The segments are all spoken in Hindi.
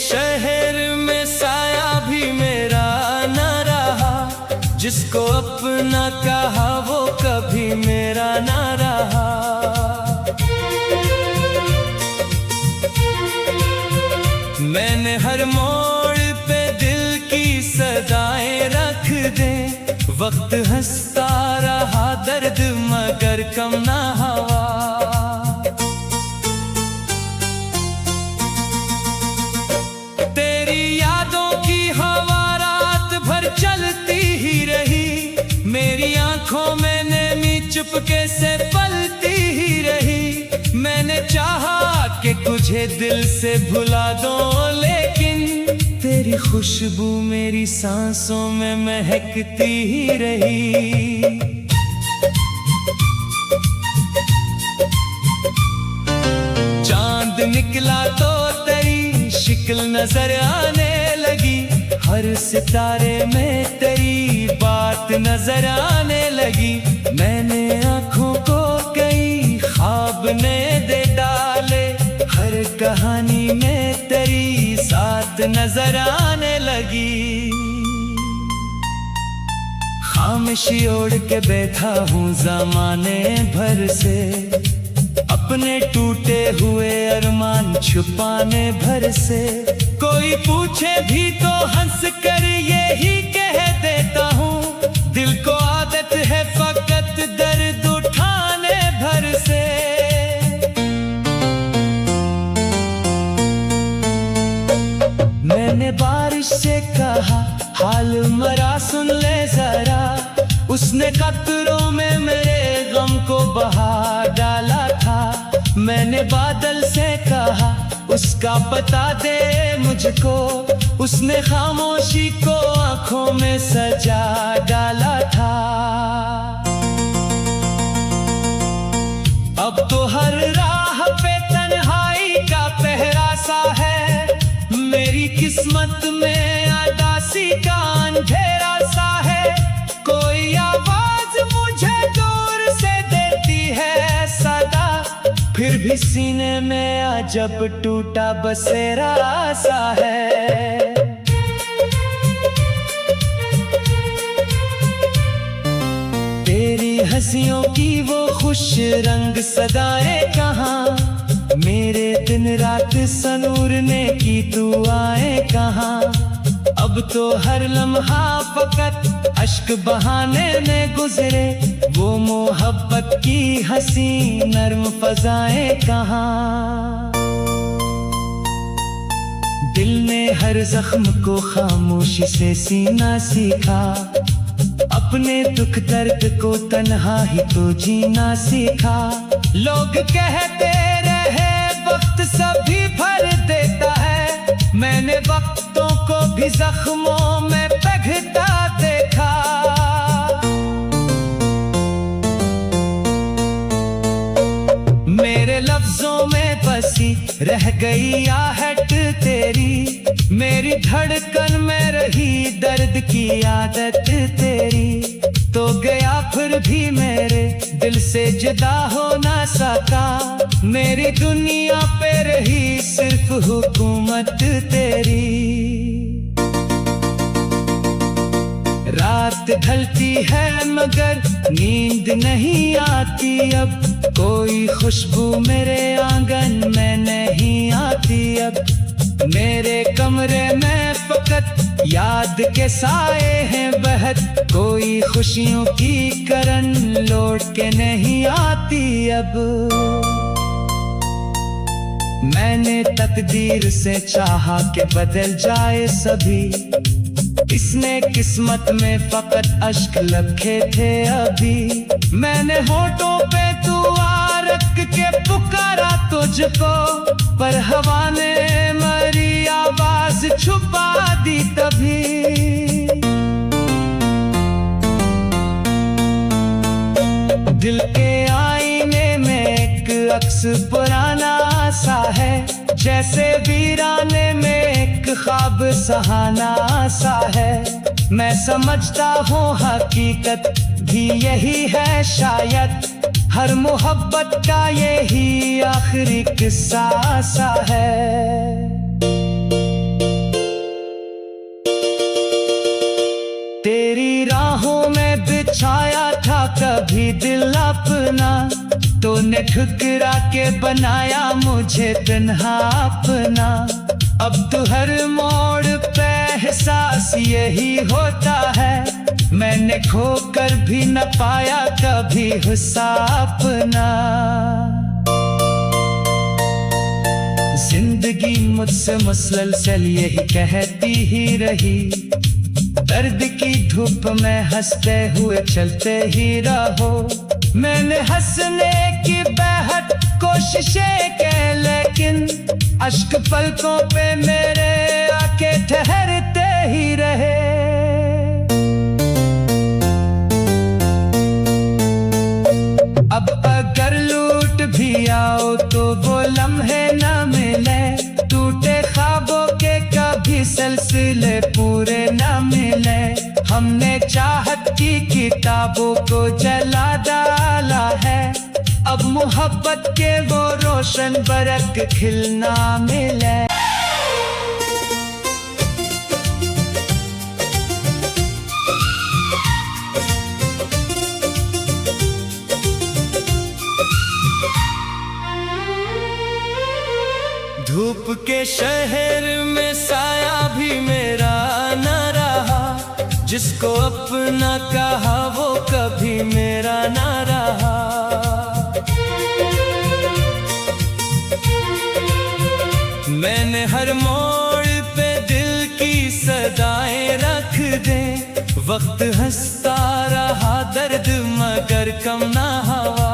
शहर में साया भी मेरा न रहा, जिसको अपना कहा वो कभी मेरा न रहा। मैंने हर मोड़ पे दिल की सदाएं रख दे, वक्त हंसता रहा दर्द मगर कम ना हवा। तेरी यादों की हवा रात भर चलती ही रही, मेरी आंखों में नैनी चुपके से पलती ही रही। मैंने चाहा कि तुझे दिल से भुला दो, लेकिन तेरी खुशबू मेरी सांसों में महकती ही रही। चांद निकला तो तेरी शिक्ल नजर आने लगी, हर सितारे में तेरी बात नजर आने लगी। मैंने आंखों को कई ख्वाब ने दे डाले, हर कहानी में तेरी साथ नजर आने लगी। खामोशी ओढ़ के बैठा हूँ ज़माने भर से, अपने टूटे हुए अरमान छुपाने भर से। कोई पूछे भी तो हंस कर यही कह देता हूँ, दिल को आदत है फकत दर्द उठाने भर से। मैंने बारिश से कहा हाल मरा सुन ले जरा, उसने कतरों में मेरे गम को बहा डाला था। मैंने बादल से कहा उसका पता दे मुझको, उसने खामोशी को आंखों में सजा डाला था। अब तो हर राह पे तन्हाई का पहरा सा है, मेरी किस्मत में अदासी का अंधेरा सा है। कोई आवाज मुझे दूर से देती है सदा, फिर भी सीने में अजब टूटा बसेरा सा है। तेरी हंसियों की वो खुश रंग सदाएं कहाँ, मेरे दिन रात सनूरने की दुआएं कहाँ। अब तो हर लम्हा फकत अश्क बहाने में गुजरे, वो मोहब्बत की हंसी नर्म फजाएं कहाँ। दिल ने हर जख्म को खामोशी से सीना सीखा, अपने दुख दर्द को तन्हा ही तो जीना सीखा। लोग कहते रहे वक्त सभी भर देता है, मैंने वक्तों को भी जख्मों में पिघलता देखा। मेरे लफ्जों में बसी रह गई आहट तेरी, मेरी धड़कन में रही दर्द की आदत तेरी। तो गया फिर भी मेरे दिल से जुदा हो ना सका, मेरी दुनिया पे रही सिर्फ हुकूमत तेरी। रात ढलती है मगर नींद नहीं आती अब, कोई खुशबू मेरे आंगन में नहीं आती अब। मेरे कमरे में फकत याद के साए हैं बहत, कोई खुशियों की करन लौट के नहीं आती अब। मैंने तकदीर से चाहा कि बदल जाए सभी, इसने किस्मत में फकत अश्क लखे थे अभी। मैंने होठों पे दुआ रख के पुकारा तुझको, पर हवा ने मेरी आवाज छुपा दी तभी। दिल के आईने में एक अक्स पुराना सा है, जैसे वीराने में एक ख्वाब सहाना सा है। मैं समझता हूँ हकीकत भी यही है शायद, हर मोहब्बत का यही आखिरी किस्सा सा है। छाया था कभी दिल अपना, तूने ठुकरा के बनाया मुझे तन्हा अपना। अब तो हर मोड़ पे एहसास यही होता है, मैंने खोकर भी न पाया कभी गुस्सा अपना। जिंदगी मुझसे मुसलसल यही कहती ही रही, दर्द की धूप में हंसते हुए चलते ही रहो। मैंने हंसने की बेहद कोशिशें की, लेकिन अश्क पलकों पे मेरे आके ठहरते ही रहे। अब अगर लूट भी आओ तो वो लम्हे न मिले, टूटे ख्वाबों के कभी सिलसिले पूरे न मिले। हमने चाहत की किताबों को जला डाला है, अब मोहब्बत के वो रोशन बरक खिलना मिले। धूप के शहर में साया भी मेरा न रहा, जिसको अपना कहा वो कभी मेरा न रहा। मैंने हर मोड़ पे दिल की सदाएं रख दे, वक्त हंसता रहा दर्द मगर कम ना हवा।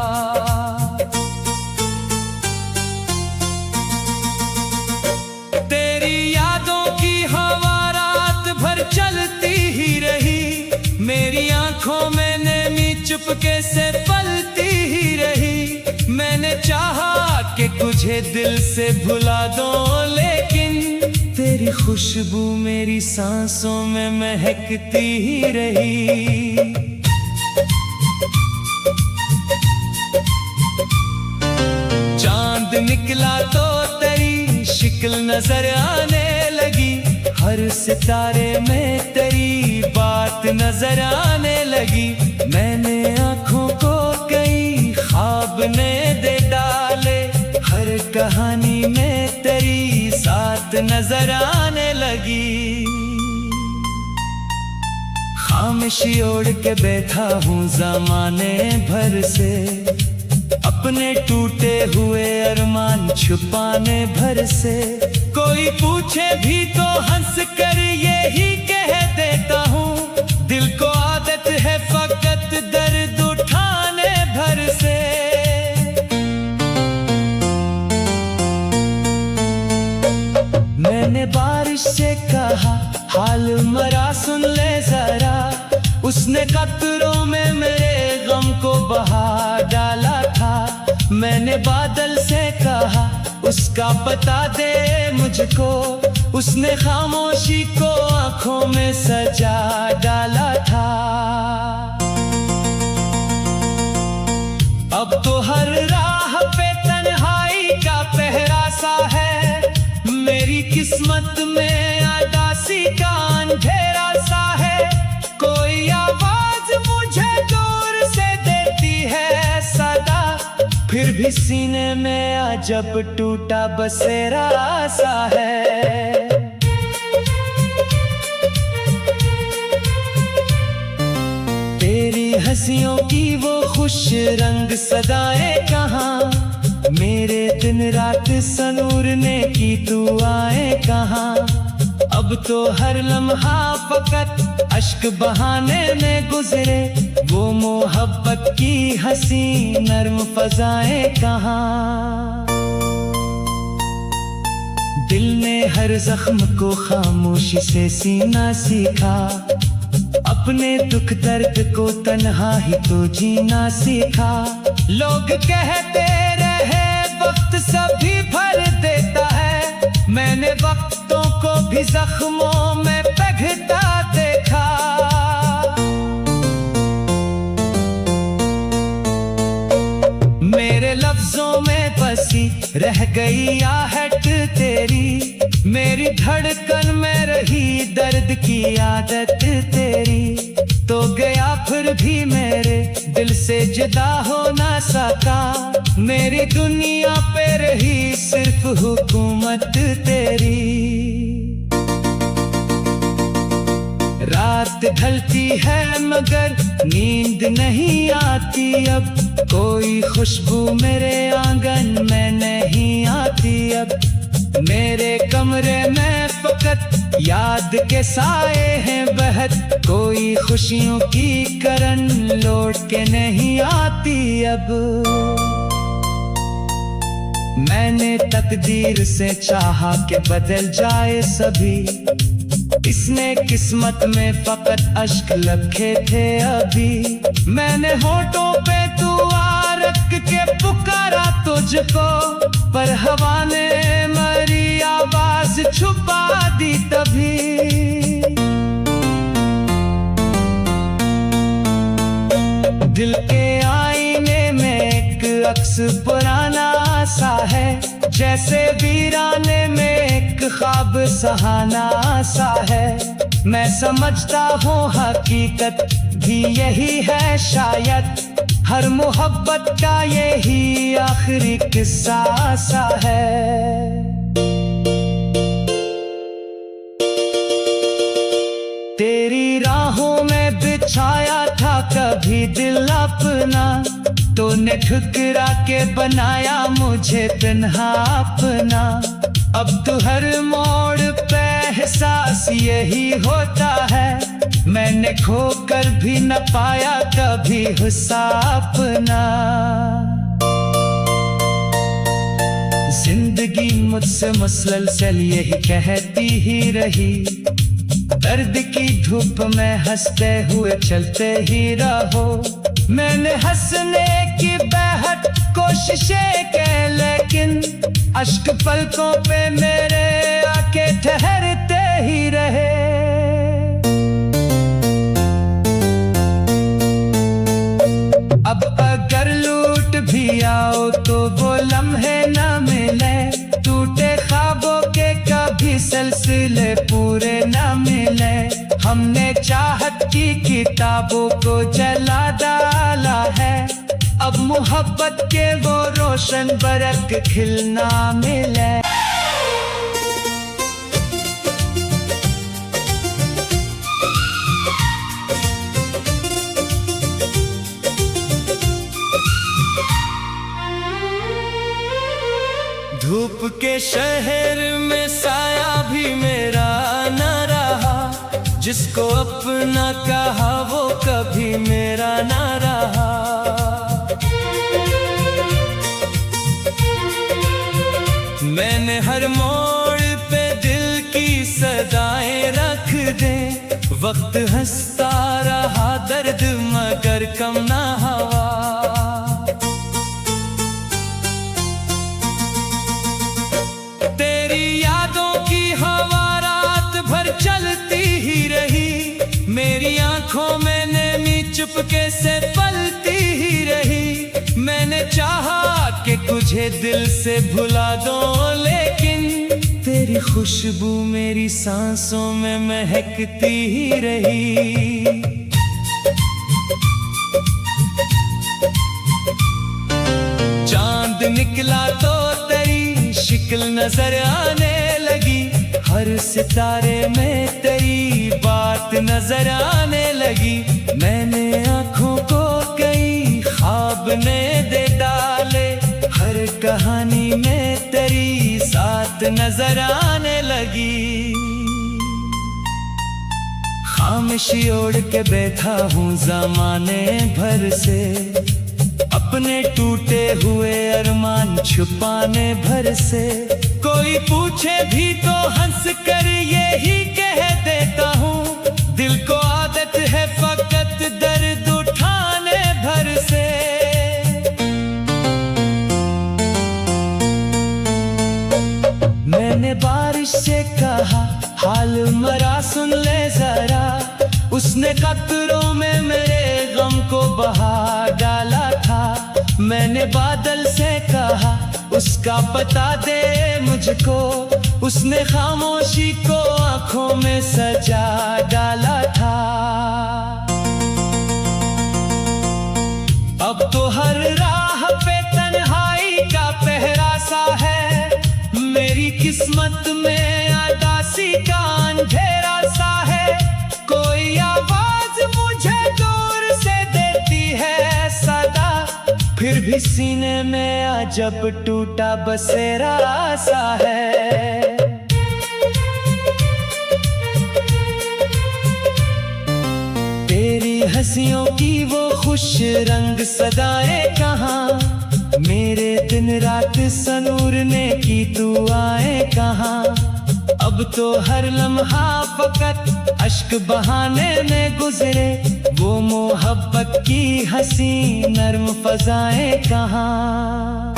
चलती ही रही, मेरी आंखों में नैनी चुपके से पलती ही रही। मैंने चाहा कि तुझे दिल से भुला दो, लेकिन तेरी खुशबू मेरी सांसों में महकती ही रही। चांद निकला तो तेरी शिक्ल नजर आने लगी, हर सितारे में तेरी बात नजर आने लगी। मैंने आँखों को कई ख्वाब ने दे डाले, हर कहानी में तेरी साथ नजर आने लगी। खामोशी ओढ़ के बैठा हूँ ज़माने भर से, अपने टूटे हुए अरमान छुपाने भर से। कोई पूछे भी तो हंस कर यही कह देता हूँ, दिल को आदत है फकत दर्द उठाने भर से। मैंने बारिश से कहा हाल मरा सुन ले जरा, उसने कतरों में मेरे गम को बहा डाला था। मैंने बादल से कहा उसका पता दे मुझको, उसने खामोशी को आंखों में सजा डाला था। अब तो हर राह पे तन्हाई का पहरा सा है, मेरी किस्मत में उदासी का अंधेरा सा है। कोई आवाज मुझे दूर से देती है सदा, फिर भी सीने में अजब टूटा बसेरा सा है। तेरी हंसियों की वो खुश रंग सदाएं कहाँ, मेरे दिन रात सनूरने की दुआएं कहाँ। अब तो हर लम्हा फकत अश्क बहाने में गुजरे, वो मोहब्बत की हंसी नर्म फजाएं कहाँ। दिल ने हर जख्म को खामोशी से सीना सीखा, अपने दुख दर्द को तन्हा ही तो जीना सीखा। लोग कहते रहे वक्त सभी भर देता है, मैंने वक्तों को भी जख्मों में पिघलता देखा। मेरे लफ्जों में बस बची रह गई आहट तेरी, मेरी धड़कन में रही दर्द की आदत तेरी। तो गया फिर भी मेरे दिल से जुदा हो ना सका, मेरी दुनिया पे रही सिर्फ हुकूमत तेरी। रात ढलती है मगर नींद नहीं आती अब, कोई खुशबू मेरे आंगन में नहीं आती अब। मेरे कमरे में फकत याद के साए हैं बहत, कोई खुशियों की करन लौट के नहीं आती अब। मैंने तकदीर से चाहा कि बदल जाए सभी, इसने किस्मत में फकत अश्क रखे थे अभी। मैंने होठों पे दुआ रख के पुकारा तुझको, पर हवा ने मेरी आवाज छुपा दी तभी। दिल के आईने में एक अक्स पुराना सा है, जैसे वीराने में एक ख्वाब सहाना सा है। मैं समझता हूँ हकीकत भी यही है शायद, हर मोहब्बत का यही आखिरी किस्सा सा है। तेरी राहों में बिछाया था कभी दिल अपना, तूने ठुकरा के बनाया मुझे तन्हा अपना। अब तो हर मोड़ पे एहसास यही होता है, मैंने खोकर भी न पाया कभी हुस्सा अपना। जिंदगी मुझसे मुसलसल यही कहती ही रही, दर्द की धूप में हंसते हुए चलते ही रहो। मैंने हंसने की बेहद कोशिशें की, लेकिन अश्क पलकों पे मेरे आके ठहरते ही रहे। अब अगर लूट भी आओ तो वो लम्हे न मिले, टूटे ख्वाबों के कभी सिलसिले पूरे न मिले। हमने चाहत की किताबों को जला डाला है, अब मोहब्बत के वो रोशन बरक खिलना मिले। धूप के शहर में साया भी मेरा न रहा, जिसको अपना कहा वो कभी मेरा न रहा। मैंने हर मोड़ पे दिल की सदाएं रख दे, वक्त हंसता रहा दर्द मगर कम ना हवा। तेरी यादों की हवा रात भर चलती ही रही, मेरी आंखों में नमी चुपके से पलती ही रही। मैंने चाहा कि तुझे दिल से भुला दो, लेकिन तेरी खुशबू मेरी सांसों में महकती ही रही। चांद निकला तो तेरी शिक्ल नजर आने लगी, हर सितारे में तेरी बात नजर आने लगी। मैंने आंखों को कई ख्वाब ने दे डाले, हर कहानी में तेरी साथ नजर आने लगी। खामोशी ओढ़ के बैठा हूँ ज़माने भर से, अपने टूटे हुए अरमान छुपाने भर से। कोई पूछे भी तो हंस कर यही कह देता हूँ, दिल को आदत है फकत दर्द उठाने भर से। मैंने बारिश से कहा हाल मरा सुन ले जरा, उसने कतरों में मेरे गम को बहा डाला था। मैंने बादल से कहा उसका पता दे मुझको। उसने खामोशी को आंखों में सजा डाला था। अब तो हर राह पे तन्हाई का पहरा सा है। मेरी किस्मत में उदासी का अंधेरा सा है। कोई आवाज मुझे दूर से देती है सदा, फिर भी सीने में अजब टूटा बसेरा सा है। तेरी हंसियों की वो खुश रंग सदाएं कहाँ? मेरे दिन रात सनूरने की दुआएं कहाँ? अब तो हर लम्हा फकत अश्क बहाने में गुजरे। वो मोहब्बत की हंसी नर्म फजाएं कहाँ?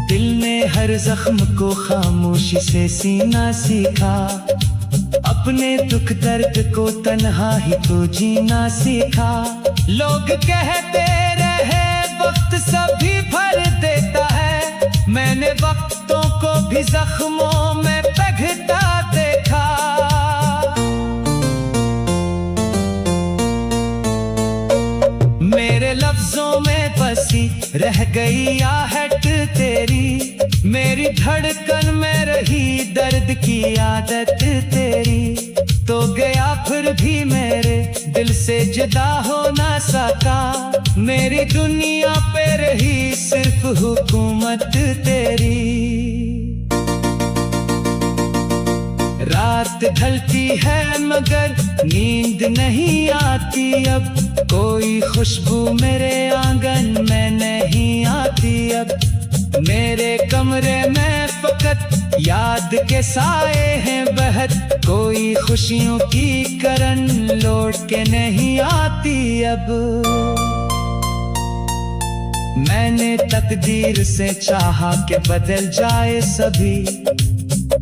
दिल ने हर जख्म को खामोशी से सीना सीखा। अपने दुख दर्द को तन्हा ही तो जीना सीखा। लोग कहते रहे वक्त सभी भर देता है। मैंने वक्तों को भी जख्मों में पिघलता देखा। मेरे लफ्जों में बसी रह गई आहट तेरी। मेरी धड़कन में रही दर्द की आदत तेरी। तो गया फिर भी मेरे दिल से जुदा हो ना सका। मेरी दुनिया पे रही सिर्फ हुकूमत तेरी। रात ढलती है मगर नींद नहीं आती अब। कोई खुशबू मेरे आंगन में नहीं आती अब। मेरे कमरे में फकत याद के साए हैं बहत। कोई खुशियों की करन लौट के नहीं आती अब। मैंने तकदीर से चाहा कि बदल जाए सभी।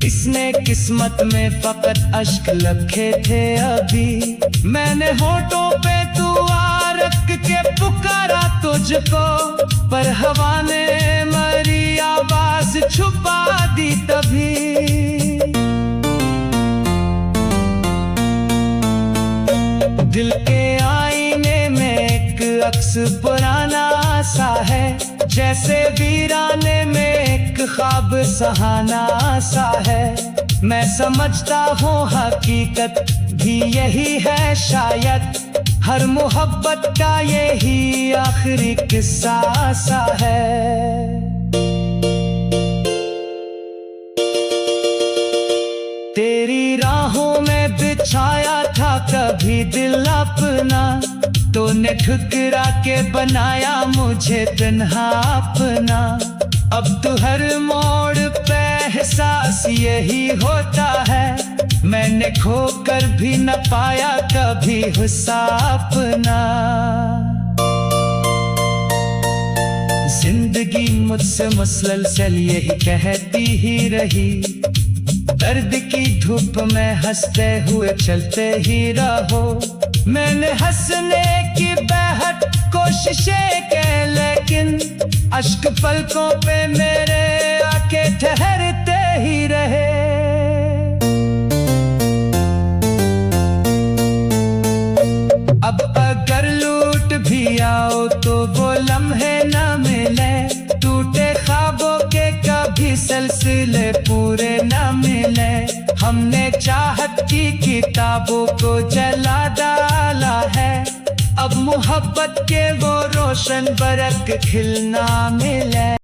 इसने किस्मत में फकत अश्क रखे थे अभी। मैंने होठों पे दुआ रख के पुकारा तुझको, पर हवा ने मेरी आवाज छुपा दी तभी। दिल के आईने में एक अक्स पुराना सा है। जैसे वीराने में एक ख्वाब सहाना सा है। मैं समझता हूँ हकीकत भी यही है शायद। हर मोहब्बत का यही आखिरी किस्सा सा है। तेरी राहों में बिछाया था कभी दिल अपना। तूने ठुकरा के बनाया मुझे तन्हा अपना। अब तो हर मोड़ पे एहसास यही होता है। मैंने खोकर भी न पाया कभी हुस्सा अपना। जिंदगी मुझसे मुसलसल यही कहती ही रही। दर्द की धूप में हंसते हुए चलते ही रहो। मैंने हंसने की बेहद कोशिशें की, लेकिन अश्क पलकों पे मेरे आके ठहरते ही रहे। अब अगर लूट भी आओ तो वो लम्हे न मिले। टूटे ख्वाबों के कभी सिलसिले पूरे न मिले। हमने चाहत की किताबों को जला डाला है। अब मोहब्बत के वो रोशन बरक खिलना मिले।